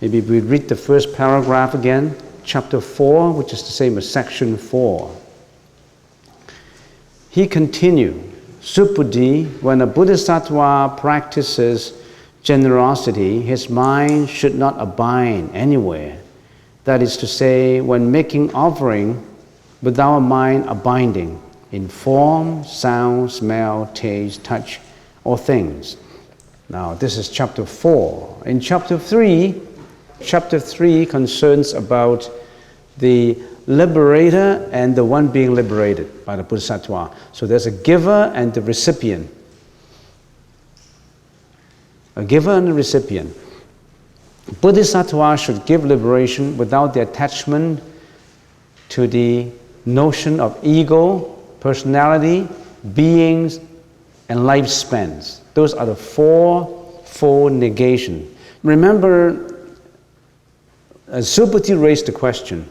Maybe we read the first paragraph again, chapter 4, which is the same as section 4. He continued, Subbuddhi, when a bodhisattva practices generosity, his mind should not abide anywhere. That is to say, when making offering, without a mind abiding in form, sound, smell, taste, touch, or things. Now, this is chapter 4. In chapter 3 concerns about the liberator and the one being liberated by the bodhisattva. So there's a giver and the recipient. A giver and a recipient. Bodhisattva should give liberation without the attachment to the notion of ego, personality, beings, and lifespans. Those are the fourfold negation. Remember, Subbuddhi raised the question,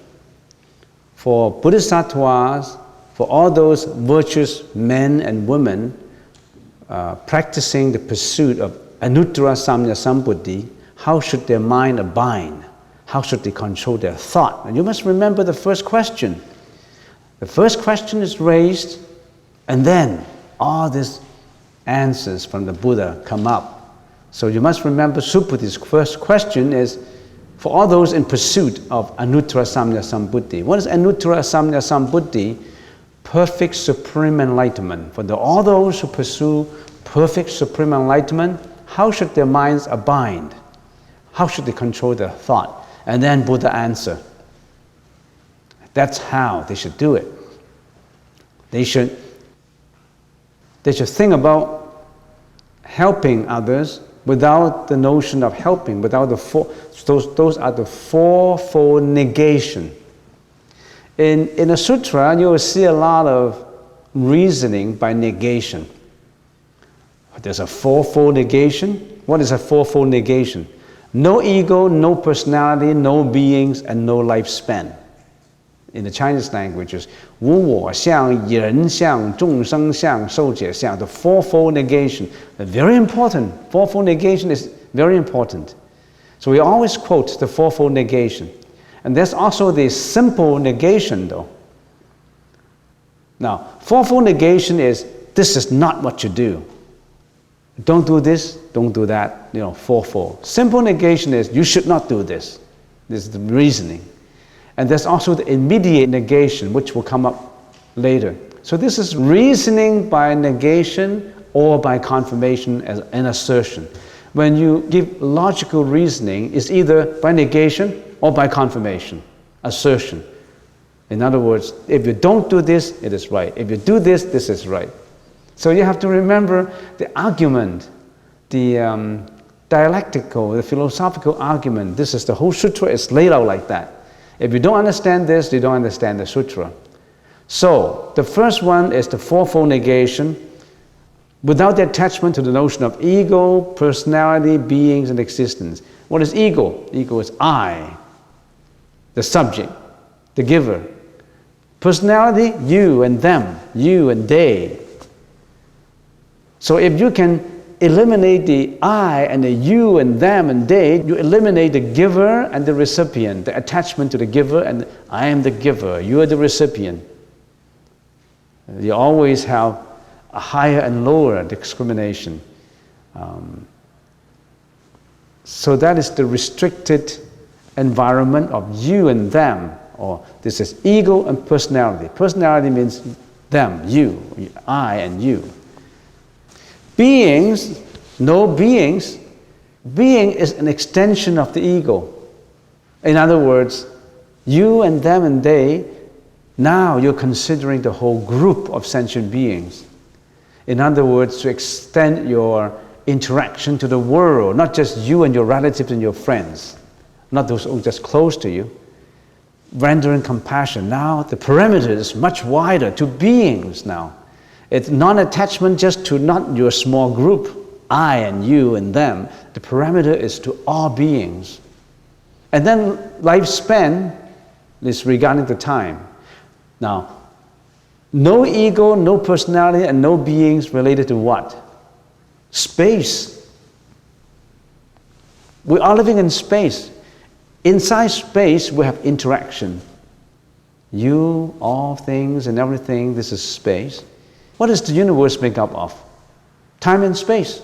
for bodhisattvas, for all those virtuous men and women practicing the pursuit of Anuttara Samya Sambuddhi, how should their mind abide? How should they control their thought? And you must remember the first question. The first question is raised, and then all these answers from the Buddha come up. So you must remember Subbuddhi's first question is, for all those in pursuit of Anuttara Samya Sambuddhi. What is Anuttara Samya Sambuddhi? Perfect supreme enlightenment. For all those who pursue perfect supreme enlightenment, how should their minds abide? How should they control their thought? And then Buddha answer. That's how they should do it. They should think about helping others without the notion of helping, without those are the fourfold negation. In a sutra, you will see a lot of reasoning by negation. There's a fourfold negation. What is a fourfold negation? No ego, no personality, no beings, and no lifespan. In the Chinese languages, 无我相, 以人相, 众生相, 寿者相, the fourfold negation. Very important. Fourfold negation is very important. So we always quote the fourfold negation. And there's also the simple negation though. Now, fourfold negation is, this is not what you do. Don't do this, don't do that, fourfold. Simple negation is, you should not do this. This is the reasoning. And there's also the immediate negation, which will come up later. So this is reasoning by negation or by confirmation as an assertion. When you give logical reasoning, it's either by negation or by confirmation, assertion. In other words, if you don't do this, it is right. If you do this, this is right. So you have to remember the argument, the dialectical, the philosophical argument. This is the whole sutra is laid out like that. If you don't understand this, you don't understand the sutra. So, the first one is the fourfold negation, without the attachment to the notion of ego, personality, beings, and existence. What is ego? Ego is I, the subject, the giver. Personality, you and them, you and they. So if you can eliminate the I and the you and them and they, you eliminate the giver and the recipient, the attachment to the giver, and I am the giver, you are the recipient. You always have a higher and lower discrimination. So that is the restricted environment of you and them, or this is ego and personality. Personality means them, you, I and you. Beings, no beings. Being is an extension of the ego. In other words, you and them and they, now you're considering the whole group of sentient beings. In other words, to extend your interaction to the world, not just you and your relatives and your friends, not those who are just close to you. Rendering compassion. Now the perimeter is much wider to beings now. It's non-attachment just to not your small group, I and you and them. The parameter is to all beings. And then lifespan is regarding the time. Now, no ego, no personality, and no beings related to what? Space. We are living in space. Inside space, we have interaction. You, all things, and everything, this is space. What does the universe make up of? Time and space.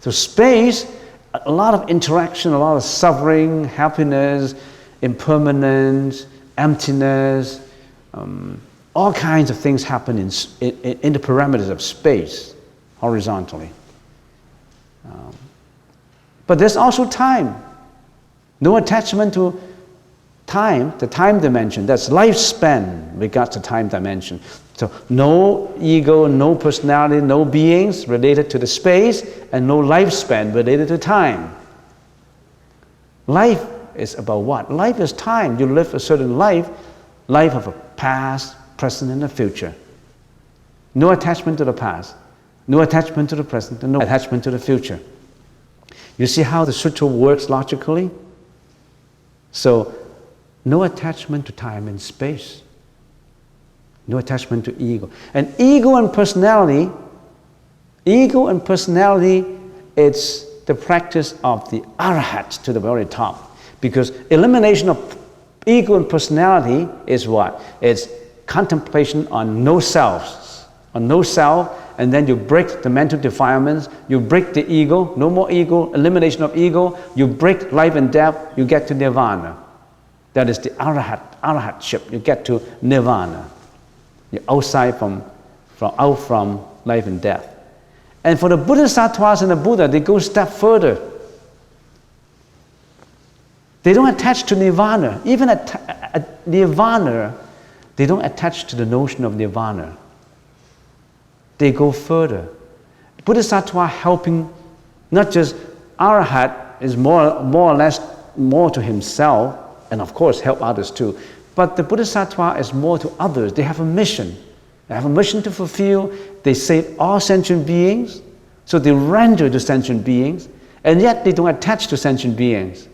So space, a lot of interaction, a lot of suffering, happiness, impermanence, emptiness, all kinds of things happen in the parameters of space, horizontally. But there's also time. No attachment to time, the time dimension. That's lifespan regards to time dimension. So no ego, no personality, no beings related to the space, and no lifespan related to time. Life is about what? Life is time. You live a certain life of a past, present, and a future. No attachment to the past, no attachment to the present, and no attachment to the future. You see how the sutra works logically? So, no attachment to time and space. No attachment to ego. And ego and personality, it's the practice of the arahat to the very top. Because elimination of ego and personality is what? It's contemplation on no selves, and then you break the mental defilements, you break the ego, no more ego, elimination of ego, you break life and death, you get to nirvana. That is the arahatship, you get to nirvana. You're outside from life and death. And for the Bodhisattvas and the Buddha, they go a step further. They don't attach to nirvana. Even at nirvana, they don't attach to the notion of nirvana. They go further. Bodhisattva helping, not just arahat is more or less more to himself, and of course help others too. But the Bodhisattva is more to others. They have a mission. They have a mission to fulfill. They save all sentient beings, so they render to sentient beings, and yet they don't attach to sentient beings.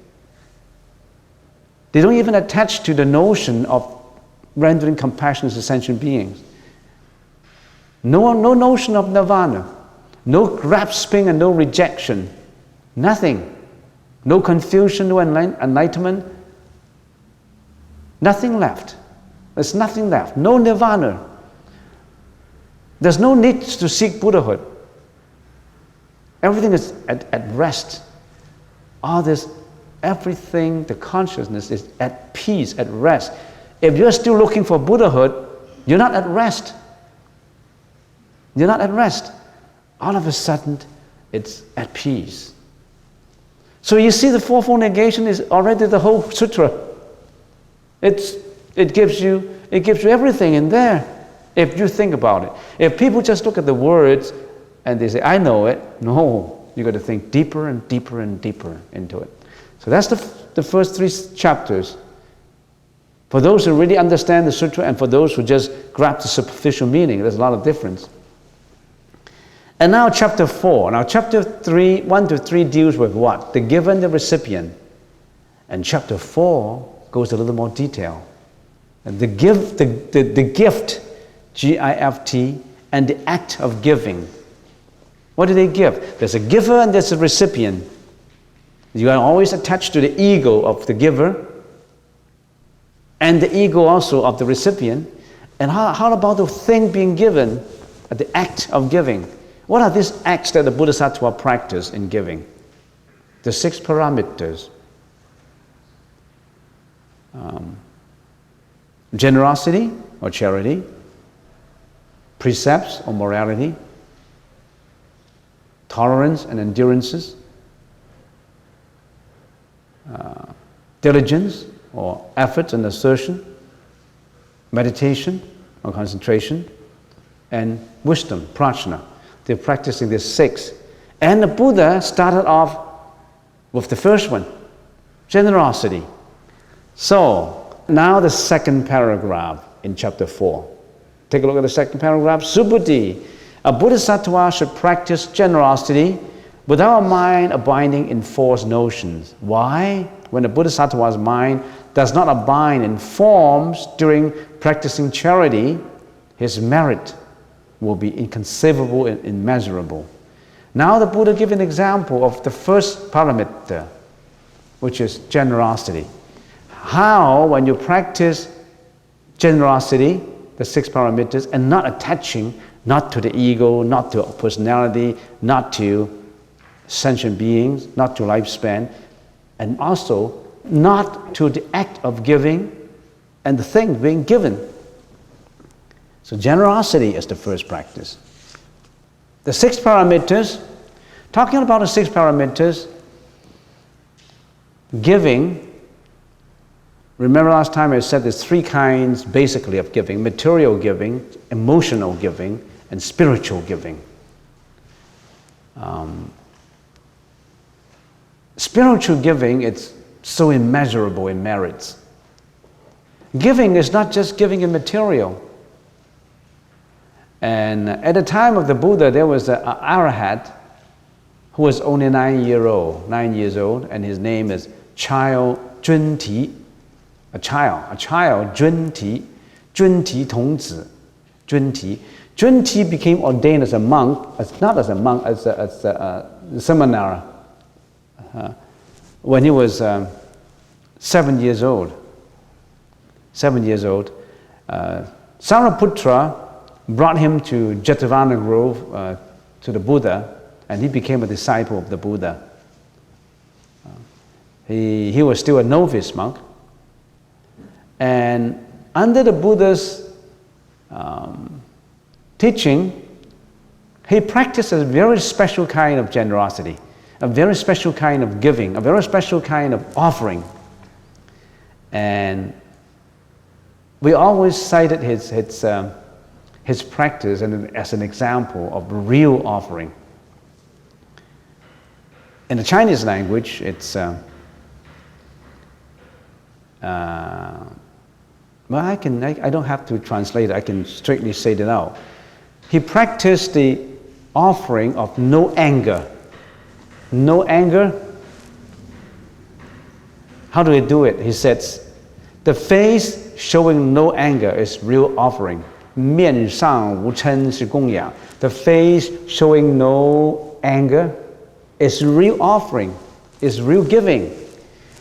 They don't even attach to the notion of rendering compassion to sentient beings. No notion of nirvana, no grasping and no rejection, nothing. No confusion, no enlightenment, nothing left. There's nothing left, no nirvana. There's no need to seek Buddhahood. Everything is at rest. All this, everything, the consciousness is at peace, at rest. If you're still looking for Buddhahood, you're not at rest. You're not at rest. All of a sudden, it's at peace. So you see, the fourfold negation is already the whole sutra. It gives you everything in there, if you think about it. If people just look at the words and they say, I know it, no, you got to think deeper and deeper and deeper into it. So that's the first 3 chapters. For those who really understand the sutra and for those who just grab the superficial meaning, there's a lot of difference. And now chapter 4. Now chapter 1 to 3 deals with what? The giver and the recipient. And chapter 4 goes a little more detail. And the gift, G-I-F-T, and the act of giving. What do they give? There's a giver and there's a recipient. You are always attached to the ego of the giver and the ego also of the recipient. And how about the thing being given, the act of giving? What are these acts that the Bodhisattva practice in giving? The 6 parameters. Generosity or charity, precepts or morality, tolerance and endurances, diligence or effort and assertion, meditation or concentration, and wisdom, prajna. They're practicing these 6. And the Buddha started off with the first one, generosity. So, now the second paragraph in chapter 4. Take a look at the second paragraph. Subhuti, A bodhisattva should practice generosity without a mind abiding in false notions. Why? When a bodhisattva's mind does not abide in forms during practicing charity, his merit will be inconceivable and immeasurable. Now the Buddha gives an example of the first paramita, which is generosity. How, when you practice generosity, the 6 paramitas, and not attaching, not to the ego, not to personality, not to sentient beings, not to lifespan, and also not to the act of giving and the thing being given. So generosity is the first practice. The 6 paramitas, talking about the 6 paramitas, giving, remember last time I said there's 3 kinds basically of giving: material giving, emotional giving, and spiritual giving. Spiritual giving, it's so immeasurable in merits. Giving is not just giving in material. And at the time of the Buddha, there was an arahat who was only 9 years old, and his name is Child Junti, a child, Junti Tongzi, Junti. Junti became ordained as a monk, not as a monk, as a seminar, when he was 7 years old. 7 years old. Sariputra brought him to Jetavana Grove, to the Buddha, and he became a disciple of the Buddha. He was still a novice monk. And under the Buddha's teaching, he practiced a very special kind of generosity, a very special kind of giving, a very special kind of offering. And we always cited his practice as an example of real offering. In the Chinese language, it's well, I don't have to translate it. I can straightly say it out. He practiced the offering of no anger. No anger. How do he do it? He says, the face showing no anger is real offering. 面上无嗔是供养. The face showing no anger is real offering, is real giving.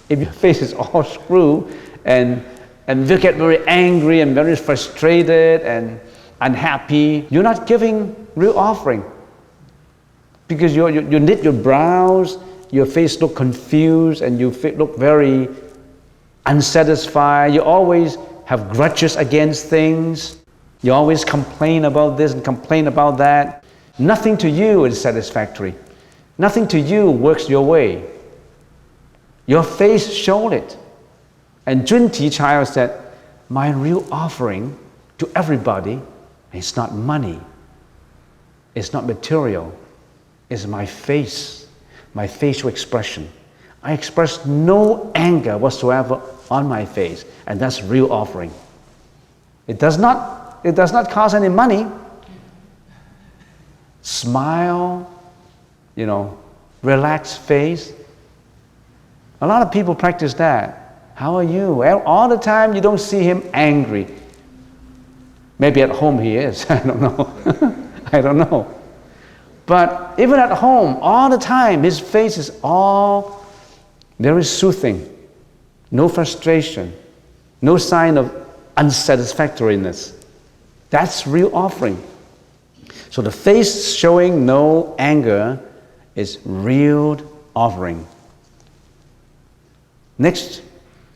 If your face is all screwed and you get very angry and very frustrated and unhappy, you're not giving real offering. Because you knit your brows, your face look confused, and you look very unsatisfied. You always have grudges against things. You always complain about this and complain about that. Nothing to you is satisfactory. Nothing to you works your way. Your face showed it. And Junti child said, my real offering to everybody is not money. It's not material. It's my face, my facial expression. I express no anger whatsoever on my face, and that's real offering. It does not cost any money. Smile, relaxed face. A lot of people practice that. How are you? All the time you don't see him angry. Maybe at home he is. I don't know. I don't know. But even at home, all the time, his face is all very soothing. No frustration. No sign of unsatisfactoriness. That's real offering. So the face showing no anger is real offering. Next,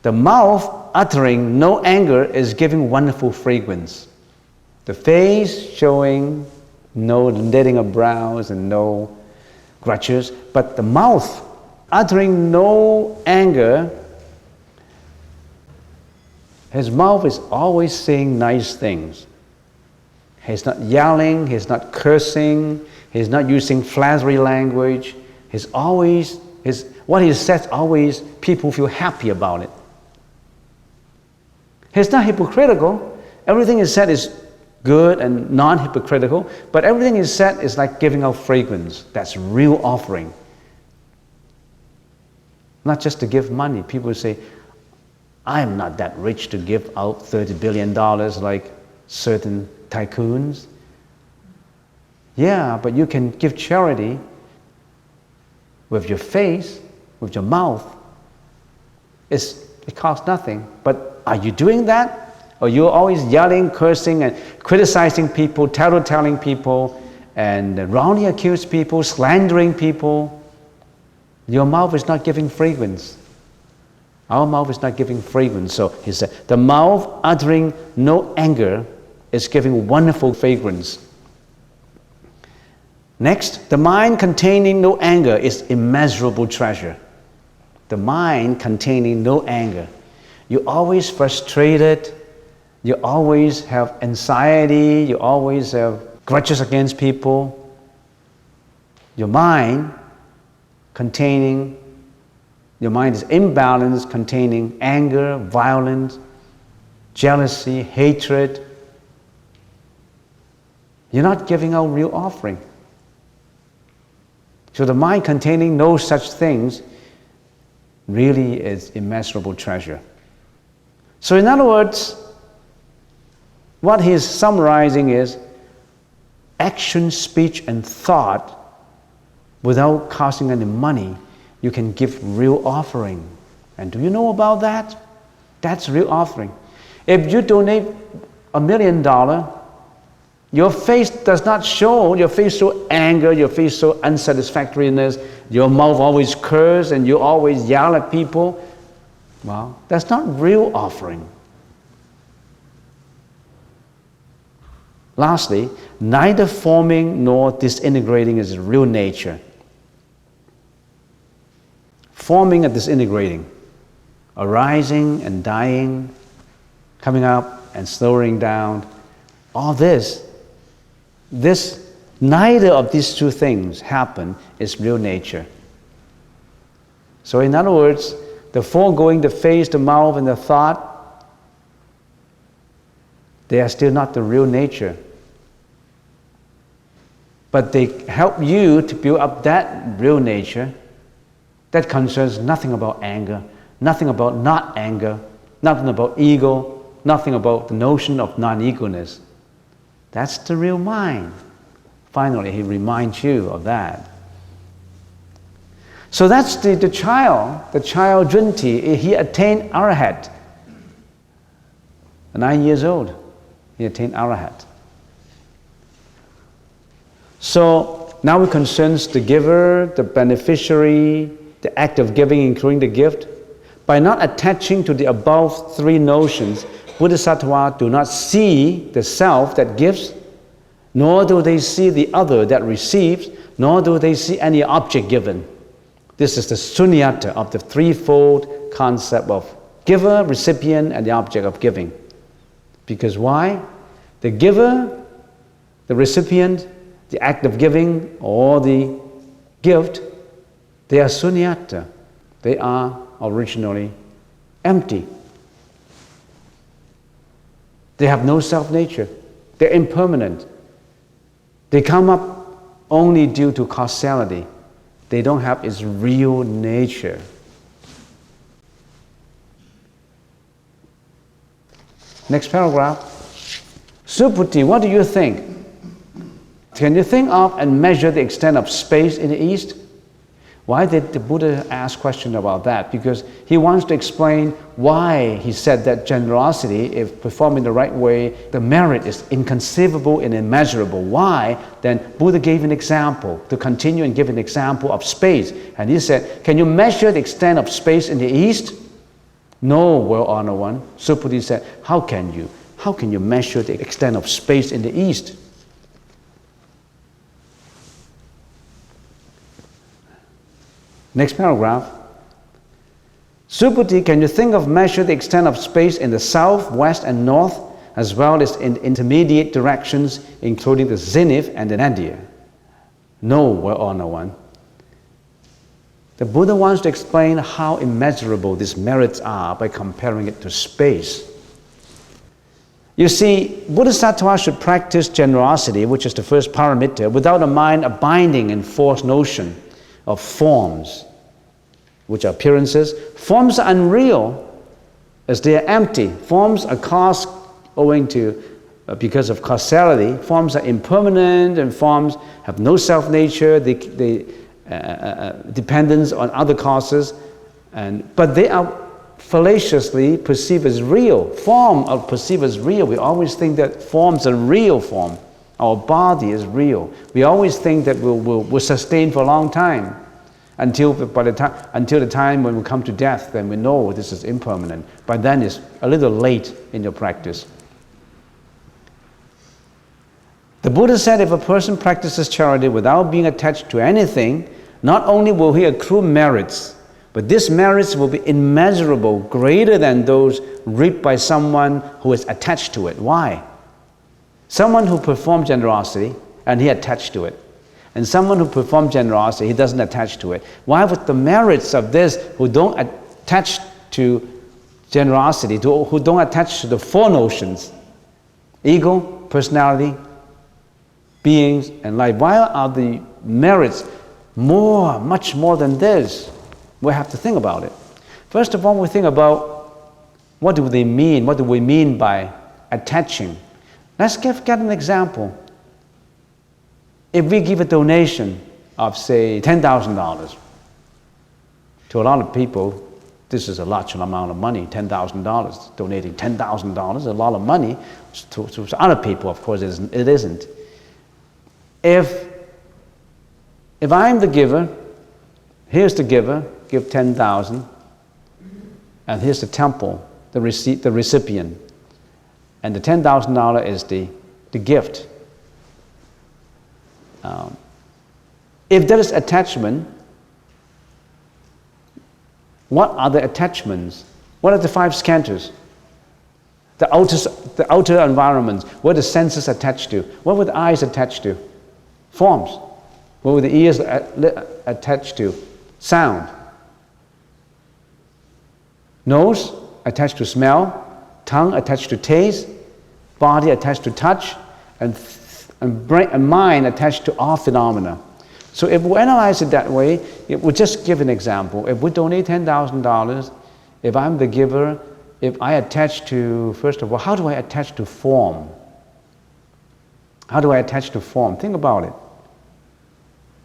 the mouth uttering no anger is giving wonderful fragrance. The face showing no knitting of brows and no grudges, but the mouth uttering no anger, his mouth is always saying nice things. He's not yelling, he's not cursing, he's not using flattery language. What he says always, people feel happy about it. He's not hypocritical. Everything he said is good and non-hypocritical, but everything he said is like giving out fragrance. That's real offering. Not just to give money. People say, I'm not that rich to give out $30 billion like certain tycoons. Yeah, but you can give charity with your face, with your mouth. It costs nothing. But are you doing that? Or you're always yelling, cursing, and criticizing people, tattletelling people, and wrongly accuse people, slandering people? Your mouth is not giving fragrance. Our mouth is not giving fragrance. So he said, the mouth uttering no anger is giving wonderful fragrance. Next, the mind containing no anger is immeasurable treasure. The mind containing no anger. You're always frustrated. You always have anxiety. You always have grudges against people. Your mind is imbalanced, containing anger, violence, jealousy, hatred. You're not giving out real offering. So the mind containing no such things really is immeasurable treasure. So in other words, what he's summarizing is action, speech, and thought without costing any money. You can give real offering. And do you know about that? That's real offering. If you donate $1 million, your face does not show, your face shows anger, your face shows unsatisfactoriness, your mouth always curse and you always yell at people. Well, that's not real offering. Lastly, neither forming nor disintegrating is real nature. Forming and disintegrating, arising and dying, coming up and slowing down, all this, neither of these two things happen is real nature. So in other words, the foregoing, the face, the mouth, and the thought, they are still not the real nature. But they help you to build up that real nature that concerns nothing about anger, nothing about not anger, nothing about ego, nothing about the notion of non-egoness. That's the real mind. Finally, he reminds you of that. So that's the child Junti. He attained Arahat. 9 years old, he attained Arahat. So now it concerns the giver, the beneficiary, the act of giving, including the gift. By not attaching to the above three notions, Bodhisattva do not see the self that gives, nor do they see the other that receives, nor do they see any object given. This is the sunyata of the threefold concept of giver, recipient, and the object of giving. Because why? The giver, the recipient, the act of giving, or the gift, they are sunyata. They are originally empty. They have no self-nature. They're impermanent. They come up only due to causality. They don't have its real nature. Next paragraph. Subhuti, what do you think? Can you think of and measure the extent of space in the East? Why did the Buddha ask question about that? Because he wants to explain why he said that generosity, if performed in the right way, the merit is inconceivable and immeasurable. Why? Then Buddha gave an example, to continue and give an example of space. And he said, can you measure the extent of space in the East? No, well-honored one. Subhuti said, how can you? How can you measure the extent of space in the East? Next paragraph. Subhuti, can you think of measure the extent of space in the south, west, and north, as well as in intermediate directions, including the zenith and the nadir? No, well-honored one. The Buddha wants to explain how immeasurable these merits are by comparing it to space. You see, Bodhisattva should practice generosity, which is the first paramita, without a mind abiding in false notion of forms, which are appearances. Forms are unreal as they are empty. Forms are caused owing to, because of causality. Forms are impermanent, and forms have no self-nature. They dependence on other causes, but they are fallaciously perceived as real. Form are perceived as real. We always think that forms are real form. Our body is real. We always think that we'll sustain for a long time until the time when we come to death. Then we know this is impermanent. By then it's a little late in your practice. The Buddha said if a person practices charity without being attached to anything, not only will he accrue merits, but these merits will be immeasurable, greater than those reaped by someone who is attached to it. Why? Someone who performs generosity and he attached to it, and someone who performs generosity, he doesn't attach to it. Why would the merits of this who don't attach to generosity, who don't attach to the four notions, ego, personality, beings, and life, why are the merits much more than this? We have to think about it. First of all, we think about what do they mean? What do we mean by attaching? Let's get an example. If we give a donation of, say, $10,000 to a lot of people, this is a large amount of money, $10,000. Donating $10,000 is a lot of money. To other people, of course, it isn't. If I'm the giver, here's the giver, give 10,000, and here's the temple, the recipient, and the $10,000 is the gift. If there is attachment, what are the attachments? What are the five skandhas? The outer environments. What are the senses attached to? What were the eyes attached to? Forms. What were the ears attached to? Sound. Nose attached to smell, tongue attached to taste, body attached to touch, and brain and mind attached to all phenomena. So if we analyze it that way, it would just give an example. If we donate $10,000, if I'm the giver, if I attach to, first of all, how do I attach to form? How do I attach to form? Think about it.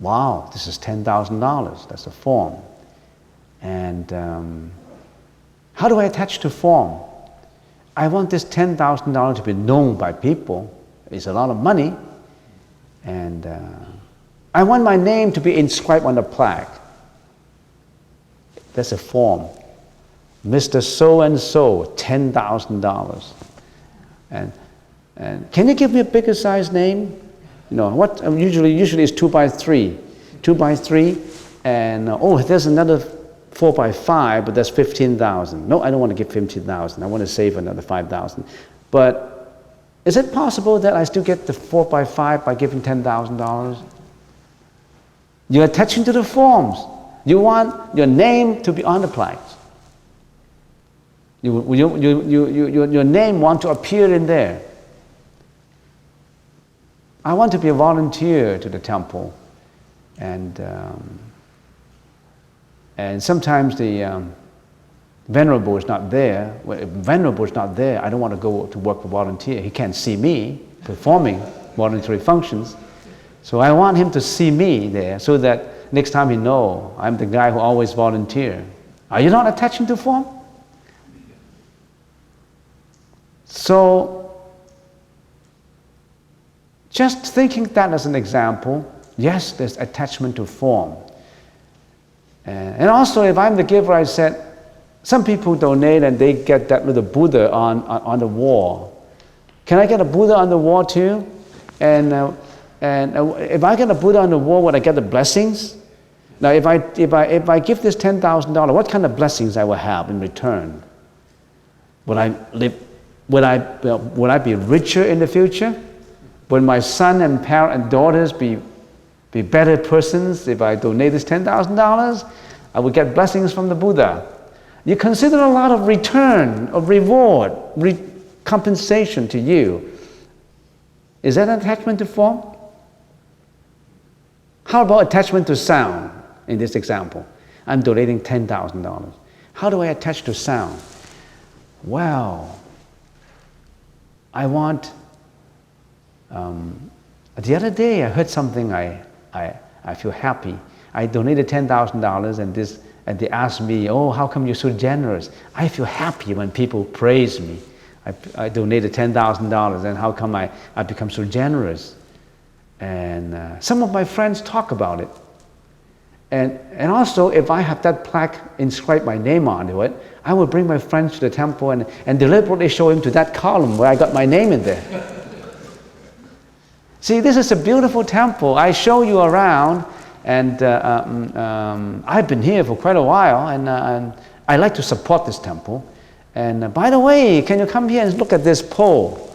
Wow, this is $10,000. That's a form. And how do I attach to form? I want this $10,000 to be known by people. It's a lot of money. And I want my name to be inscribed on the plaque. That's a form. Mr. So-and-so, $10,000. And can you give me a bigger size name? You know, what usually is 2x3. 2x3, and there's another 4x5, but that's 15,000. No, I don't want to give 15,000. I want to save another 5,000. But is it possible that I still get the 4x5 by giving $10,000? You're attaching to the forms. You want your name to be on the plaques. Your name want to appear in there. I want to be a volunteer to the temple, and sometimes the venerable is not there. If venerable is not there, I don't want to go to work for volunteer. He can't see me performing voluntary functions, so I want him to see me there, so that next time he know I'm the guy who always volunteer. Are you not attaching to form? So, just thinking that as an example, yes, there's attachment to form. And also, if I'm the giver, I said, some people donate and they get that little Buddha on the wall. Can I get a Buddha on the wall too? And if I get a Buddha on the wall, would I get the blessings? Now, if I give this $10,000, what kind of blessings I will have in return? Would I be richer in the future? Would my son and daughters be better persons if I donate this $10,000? I would get blessings from the Buddha. You consider a lot of return, of reward, compensation to you. Is that an attachment to form? How about attachment to sound in this example? I'm donating $10,000. How do I attach to sound? Well, I want, the other day I heard something I feel happy. I donated $10,000 and they asked me, oh, how come you're so generous? I feel happy when people praise me. I donated $10,000 and how come I become so generous? And some of my friends talk about it. And also, if I have that plaque inscribed my name onto it, I will bring my friends to the temple and deliberately show him to that column where I got my name in there. See, this is a beautiful temple. I show you around, and I've been here for quite a while, and I like to support this temple. And by the way, can you come here and look at this pole?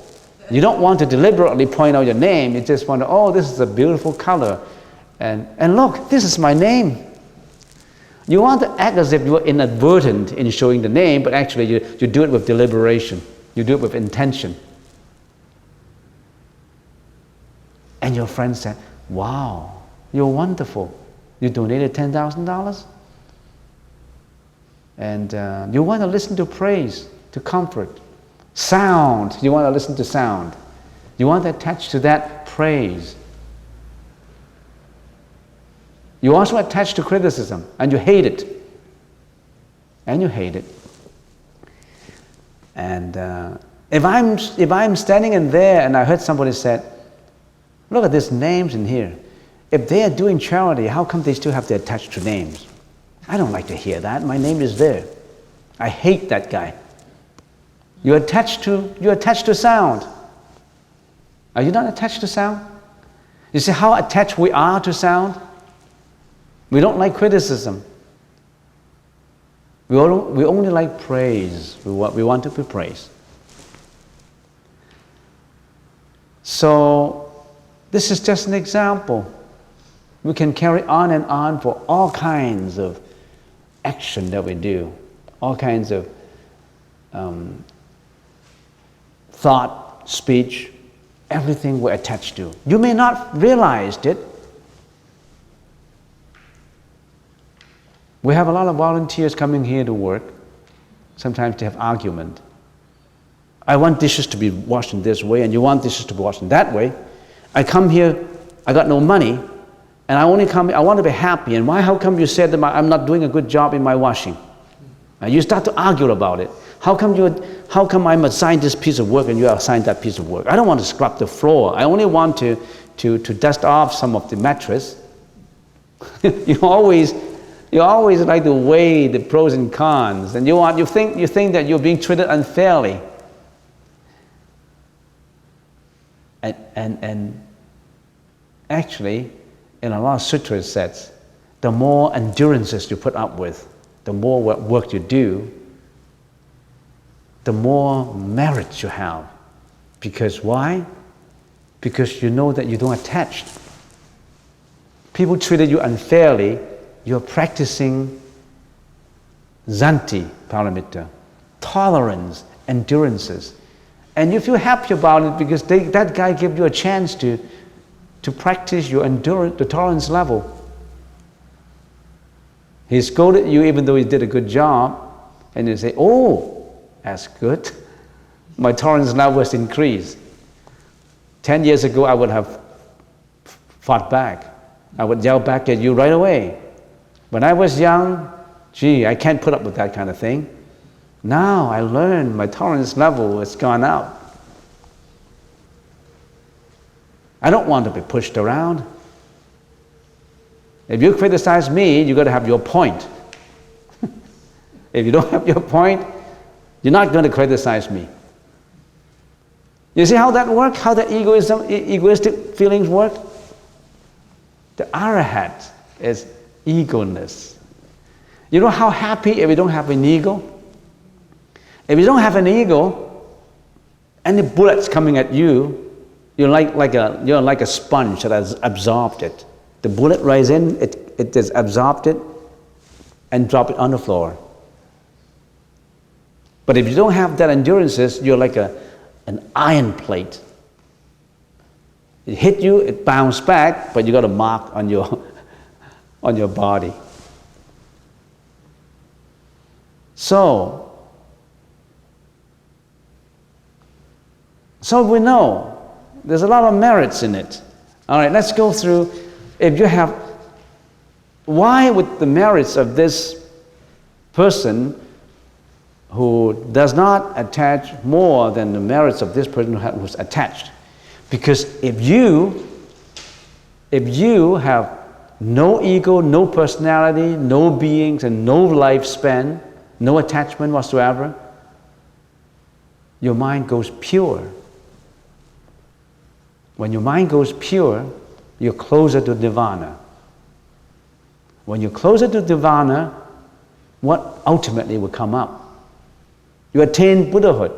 You don't want to deliberately point out your name. You just want to, oh, this is a beautiful color. And look, this is my name. You want to act as if you were inadvertent in showing the name, but actually you do it with deliberation. You do it with intention. And your friend said, wow, you're wonderful. You donated $10,000? And you want to listen to praise, to comfort. Sound, you want to listen to sound. You want to attach to that praise. You also attach to criticism, and you hate it. And you hate it. And if I'm standing in there and I heard somebody said, look at these names in here. If they are doing charity, how come they still have to attach to names? I don't like to hear that. My name is there. I hate that guy. You're attached to sound. Are you not attached to sound? You see how attached we are to sound? We don't like criticism. We only like praise. We want to be praised. So this is just an example. We can carry on and on for all kinds of action that we do, all kinds of thought, speech, everything we're attached to. You may not realize it. We have a lot of volunteers coming here to work. Sometimes they have argument. I want dishes to be washed in this way, and you want dishes to be washed in that way. I come here, I got no money, and I only come, I want to be happy. And how come you said that I'm not doing a good job in my washing? And you start to argue about it. How come I'm assigned this piece of work and you are assigned that piece of work? I don't want to scrub the floor. I only want to dust off some of the mattress. You always like to weigh the pros and cons, and you think that you're being treated unfairly. And actually, in a lot of sutras it says, the more endurances you put up with, the more work you do, the more merit you have. Because why? Because you know that you don't attach. People treated you unfairly, you're practicing zanti paramita, tolerance, endurances. And you feel happy about it because that guy gave you a chance to practice your endurance, the tolerance level. He scolded you even though he did a good job, and you say, oh, that's good. My tolerance level was increased. 10 years ago, I would have fought back. I would yell back at you right away. When I was young, gee, I can't put up with that kind of thing. Now I learned my tolerance level has gone up. I don't want to be pushed around. If you criticize me, you've got to have your point. If you don't have your point, you're not going to criticize me. You see how that works? How the egoistic feelings work? The arahat is egoness. You know how happy if you don't have an ego? If you don't have an ego, any bullets coming at you, you're like a sponge that has absorbed it. The bullet rises in, it has absorbed it, and drop it on the floor. But if you don't have that endurances, you're like an iron plate. It hit you, it bounced back, but you got a mark on your, on your body. So we know there's a lot of merits in it. All right, let's go through. If you have, why would the merits of this person who does not attach more than the merits of this person who's attached? Because if you have no ego, no personality, no beings, and no lifespan, no attachment whatsoever, your mind goes pure. When your mind goes pure, you're closer to Nirvana. When you're closer to Nirvana, what ultimately will come up? You attain Buddhahood.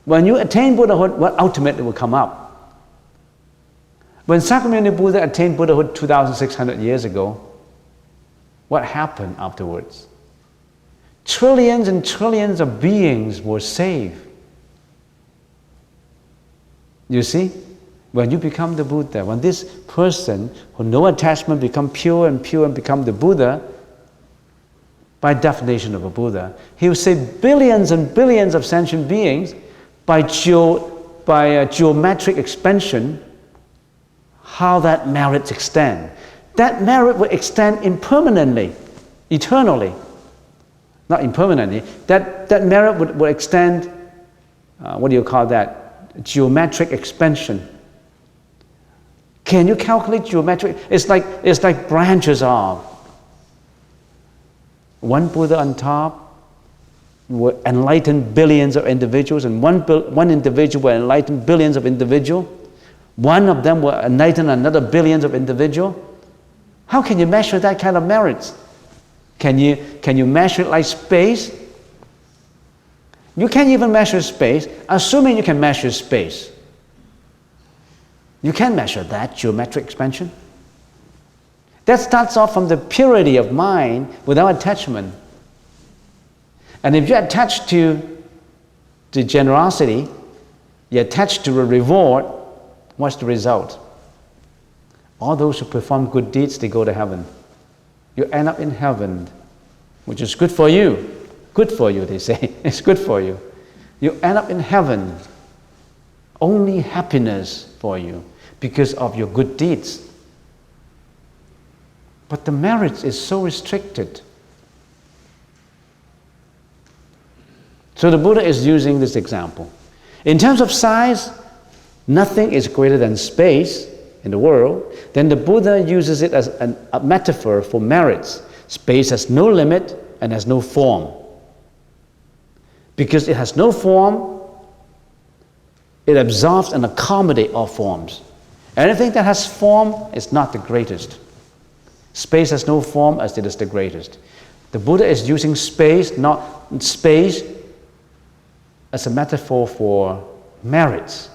When you attain Buddhahood, what ultimately will come up? When Sakyamuni Buddha attained Buddhahood 2,600 years ago, what happened afterwards? Trillions and trillions of beings were saved. You see? When you become the Buddha, when this person who no attachment become pure and become the Buddha, by definition of a Buddha, he will save billions and billions of sentient beings by geometric expansion. How that merit extend? That merit will extend impermanently, eternally. Not impermanently. That merit would extend, what do you call that? Geometric expansion. Can you calculate geometric? It's like branches are. One Buddha on top will enlighten billions of individuals, and one individual will enlighten billions of individuals. One of them will enlighten another billions of individuals. How can you measure that kind of merits? Can you measure it like space? You can't even measure space, assuming you can measure space. You can measure that geometric expansion. That starts off from the purity of mind without attachment. And if you attach to the generosity, you attach to a reward, what's the result? All those who perform good deeds, they go to heaven. You end up in heaven, which is good for you. Good for you, they say. It's good for you. You end up in heaven. Only happiness for you because of your good deeds. But the merit is so restricted. So the Buddha is using this example. In terms of size, nothing is greater than space in the world. Then the Buddha uses it as a metaphor for merits. Space has no limit and has no form. Because it has no form, it absorbs and accommodates all forms. Anything that has form is not the greatest. Space has no form as it is the greatest. The Buddha is using space, not space, as a metaphor for merits.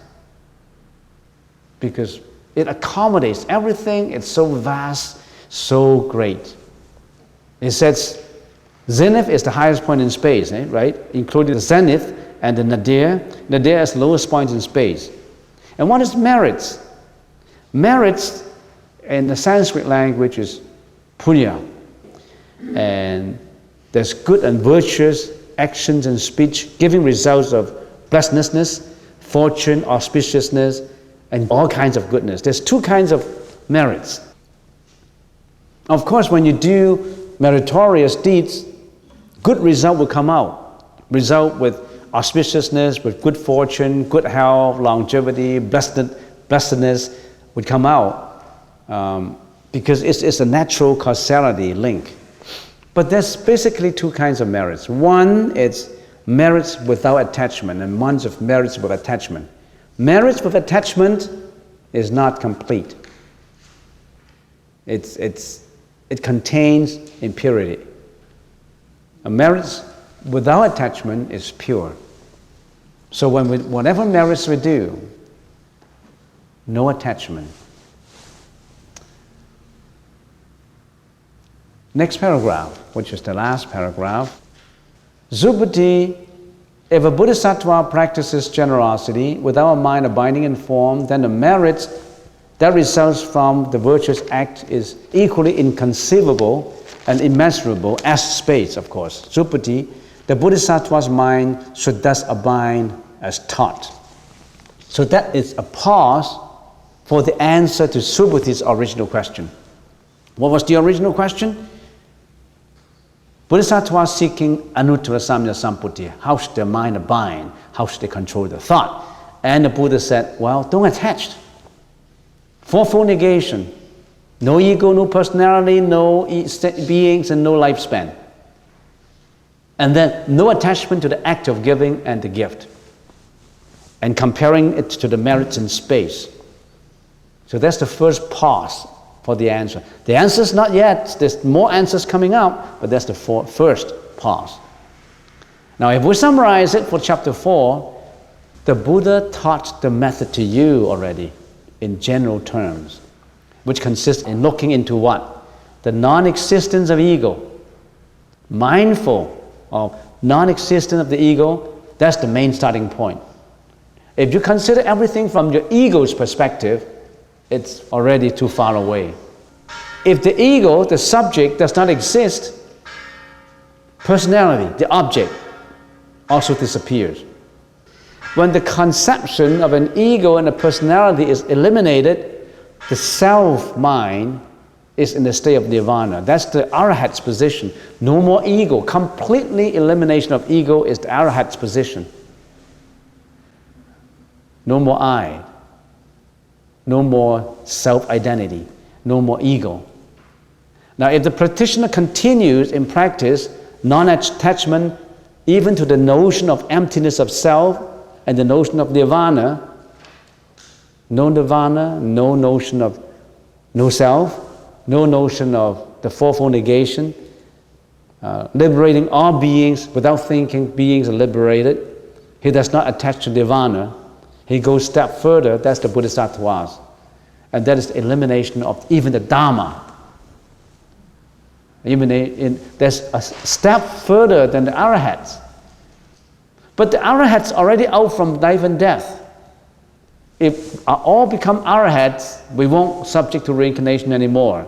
Because it accommodates everything, it's so vast, so great. It says, zenith is the highest point in space, right? Including the zenith and the nadir. Nadir is the lowest point in space. And what is merits? Merits in the Sanskrit language is punya. And there's good and virtuous actions and speech giving results of blessedness, fortune, auspiciousness, and all kinds of goodness. There's two kinds of merits. Of course, when you do meritorious deeds, good result will come out. Result with auspiciousness, with good fortune, good health, longevity, blessedness would come out because it's a natural causality link. But there's basically two kinds of merits. One is merits without attachment, and one is merits with attachment. Merits with attachment is not complete. It contains impurity. A merits without attachment is pure. So whatever merits we do, no attachment. Next paragraph, which is the last paragraph. Subhuti If a bodhisattva practices generosity without a mind abiding in form, then the merits that results from the virtuous act is equally inconceivable and immeasurable as space, of course. Subhuti, the bodhisattva's mind should thus abide as taught. So that is a pause for the answer to Subhuti's original question. What was the original question? Bodhisattva seeking Anuttara Samya Samputti. How should their mind abide? How should they control their thought? And the Buddha said, well, don't attach. Fourfold negation. No ego, no personality, no beings, and no lifespan. And then no attachment to the act of giving and the gift. And comparing it to the merits in space. So that's the first pause for the answer. The answer is not yet. There's more answers coming out, but that's the first pause. Now, if we summarize it for chapter 4, the Buddha taught the method to you already in general terms, which consists in looking into what? The non-existence of ego. Mindful of non-existence of the ego, that's the main starting point. If you consider everything from your ego's perspective, it's already too far away. If the ego, the subject, does not exist, personality, the object, also disappears. When the conception of an ego and a personality is eliminated, the self-mind is in the state of nirvana. That's the arahat's position. No more ego. Completely elimination of ego is the arahat's position. No more I. No more self-identity. No more ego. Now, if the practitioner continues in practice non-attachment even to the notion of emptiness of self and the notion of nirvana, no notion of no self, no notion of the fourfold negation, liberating all beings without thinking beings are liberated. He does not attach to nirvana. He goes a step further, that's the bodhisattvas. And that is the elimination of even the Dharma. There's a step further than the arahats. But the arahats already out from life and death. If all become arahats, we won't subject to reincarnation anymore.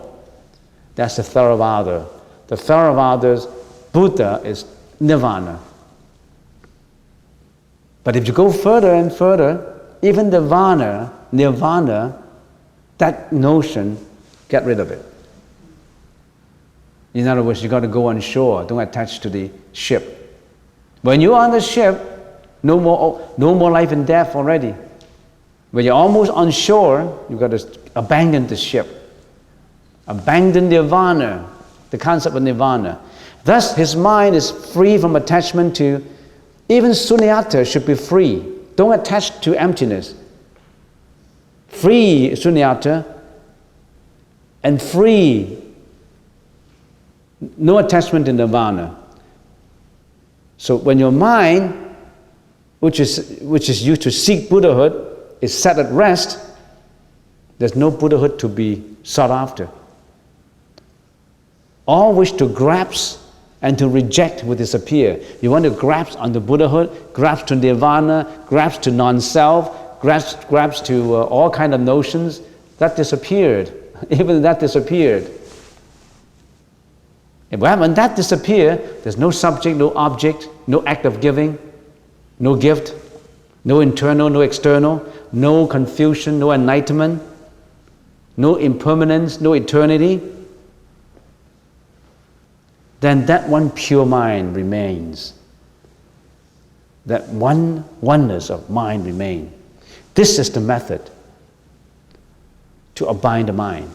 That's the Theravada. The Theravada's Buddha is nirvana. But if you go further and further, even nirvana, that notion, get rid of it. In other words, you got to go on shore. Don't attach to the ship. When you're on the ship, no more life and death already. When you're almost on shore, you've got to abandon the ship. Abandon nirvana, the concept of nirvana. Thus, his mind is free from attachment to, even sunyata should be free. Don't attach to emptiness. Free sunyata and free, no attachment to nirvana. So when your mind, which is used to seek Buddhahood, is set at rest, there's no Buddhahood to be sought after. All wish to grasp and to reject will disappear. You want to grasp on the Buddhahood, grasp to nirvana, grasp to non-self, grasp to all kind of notions, that disappeared. Even that disappeared. When that disappears, there's no subject, no object, no act of giving, no gift, no internal, no external, no confusion, no enlightenment, no impermanence, no eternity. Then that one pure mind remains. That one oneness of mind remains. This is the method to abide the mind.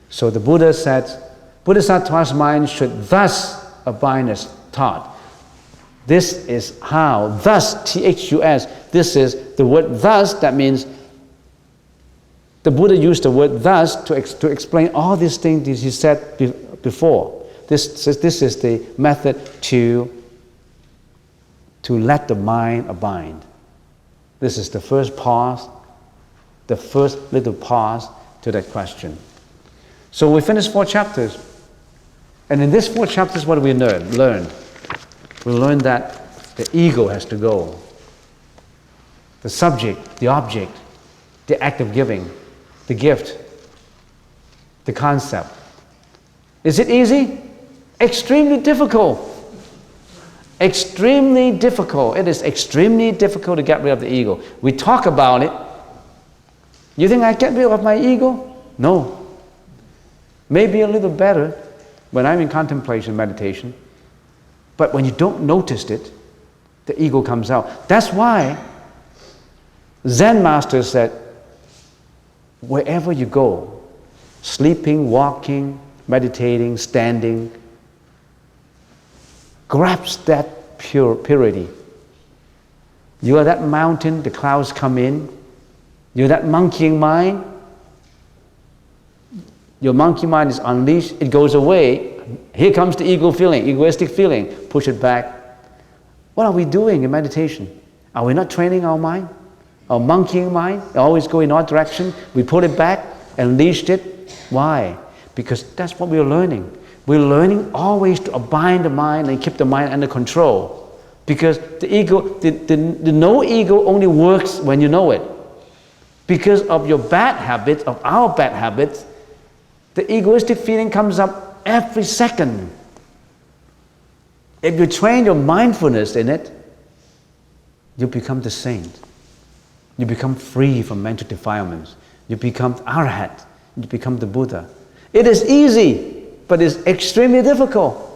So the Buddha said, Bodhisattva's mind should thus abide as taught. This is how, thus, T-H-U-S, this is the word thus, that means the Buddha used the word thus to explain all these things he said before. This is the method to let the mind abide. This is the first pause, the first little pause to that question. So we finished 4 chapters. And in these 4 chapters, what do we learn? We learned that The ego has to go. The subject, the object, the act of giving, the gift, the concept. Is it easy? Extremely difficult. Extremely difficult. It is extremely difficult to get rid of the ego. We talk about it. You think I get rid of my ego? No. Maybe a little better when I'm in contemplation, meditation. But when you don't notice it, the ego comes out. That's why Zen master said, wherever you go, sleeping, walking, meditating, standing, grasp that purity. You are that mountain, the clouds come in. You're that monkeying mind. Your monkey mind is unleashed, it goes away. Here comes the ego feeling, egoistic feeling. Push it back. What are we doing in meditation? Are we not training our mind? Our monkeying mind, always go in our direction. We pull it back, unleashed it. Why? Because that's what we're learning. We're learning always to abide the mind and keep the mind under control. Because the ego, the no ego only works when you know it. Because of your bad habits, of our bad habits, the egoistic feeling comes up every second. If you train your mindfulness in it, you become the saint. You become free from mental defilements. You become Arhat. You become the Buddha. It is easy, but it's extremely difficult.